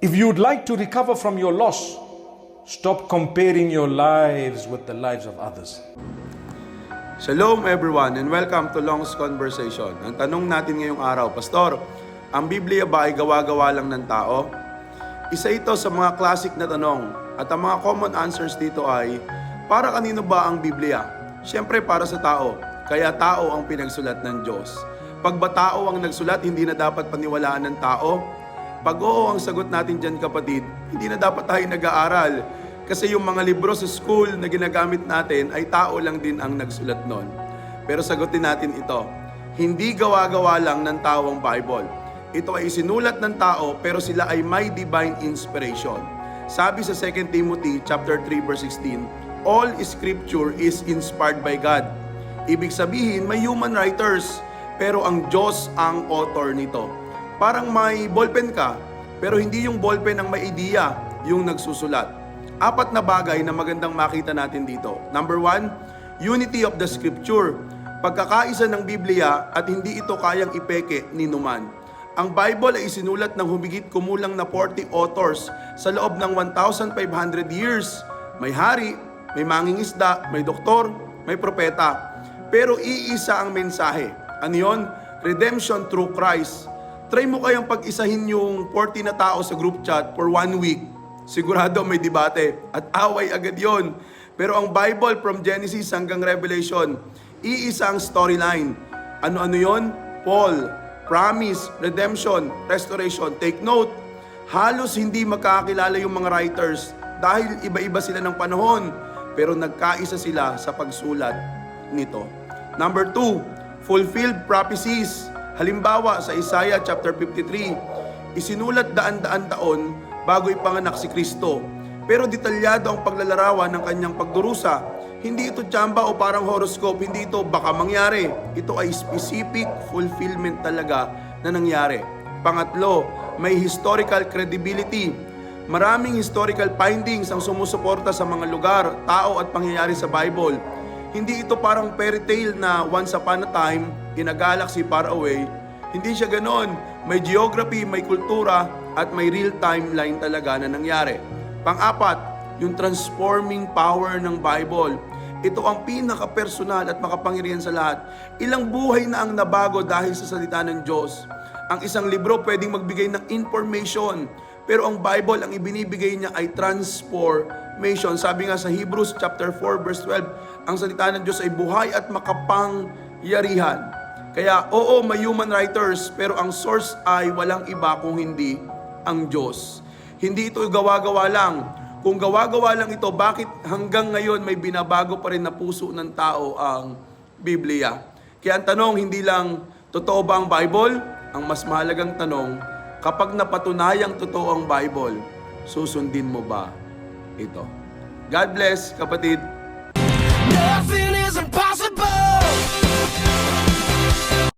If you'd like to recover from your loss, stop comparing your lives with the lives of others. Shalom everyone and welcome to Long's Conversation. Ang tanong natin ngayong araw, Pastor, ang Biblia ba ay gawa-gawa lang ng tao? Isa ito sa mga classic na tanong at ang mga common answers dito ay, para kanino ba ang Biblia? Siyempre para sa tao, kaya tao ang pinagsulat ng Diyos. Pag ba tao ang nagsulat, hindi na dapat paniwalaan ng tao? Pag oo ang sagot natin dyan kapatid, hindi na dapat tayo nag-aaral. Kasi yung mga libro sa school na ginagamit natin ay tao lang din ang nagsulat nun. Pero sagutin natin ito, hindi gawa-gawa lang ng tao ang Bible. Ito ay isinulat ng tao pero sila ay may divine inspiration. Sabi sa 2 Timothy chapter 3 verse 16, all scripture is inspired by God. Ibig sabihin may human writers pero ang Diyos ang author nito. Parang may ballpen ka pero hindi yung ballpen ang may ideya yung nagsusulat. Apat na bagay na magandang makita natin dito. Number 1, unity of the scripture. Pagkakaisa ng Biblia at hindi ito kayang ipeke ni numan. Ang Bible ay isinulat ng humigit kumulang na 40 authors sa loob ng 1,500 years. May hari, may mangingisda, may doktor, may propeta. Pero iisa ang mensahe. Ano yun? Redemption through Christ. Try mo kayang pag-isahin yung 40 na tao sa group chat for 1 week. Sigurado may debate at away agad yon. Pero ang Bible from Genesis hanggang Revelation, iisa ang storyline. Ano-ano yon? Paul, promise, redemption, restoration. Take note, halos hindi magkakilala yung mga writers dahil iba-iba sila ng panahon, pero nagkaisa sila sa pagsulat nito. Number 2, fulfilled prophecies. Halimbawa sa Isaiah chapter 53, isinulat daan-daan taon bago ipanganak si Kristo. Pero detalyado ang paglalarawan ng kanyang pagdurusa. Hindi ito tsamba o parang horoscope, hindi ito baka mangyari. Ito ay specific fulfillment talaga na nangyari. Pangatlo, may historical credibility. Maraming historical findings ang sumusuporta sa mga lugar, tao at pangyayari sa Bible. Hindi ito parang fairy tale na once upon a time in a galaxy far away. Hindi siya ganon. May geography, may kultura, at may real timeline talaga na nangyari. Pang-apat, yung transforming power ng Bible. Ito ang pinaka-personal at makapangyarihan sa lahat. Ilang buhay na ang nabago dahil sa salita ng Diyos. Ang isang libro pwedeng magbigay ng information, pero ang Bible, ang ibinibigay niya ay transformation. Sabi nga sa Hebrews chapter 4 verse 12, ang salita ng Diyos ay buhay at makapangyarihan. Kaya oo, may human writers, pero ang source ay walang iba kung hindi ang Diyos. Hindi ito gawa-gawa lang. Kung gawa-gawa lang ito, bakit hanggang ngayon may binabago pa rin na puso ng tao ang Biblia? Kaya ang tanong, hindi lang totoo ba ang Bible? Ang mas mahalagang tanong, kapag napatunayang totoo ang Bible, susundin mo ba ito? God bless, kapatid.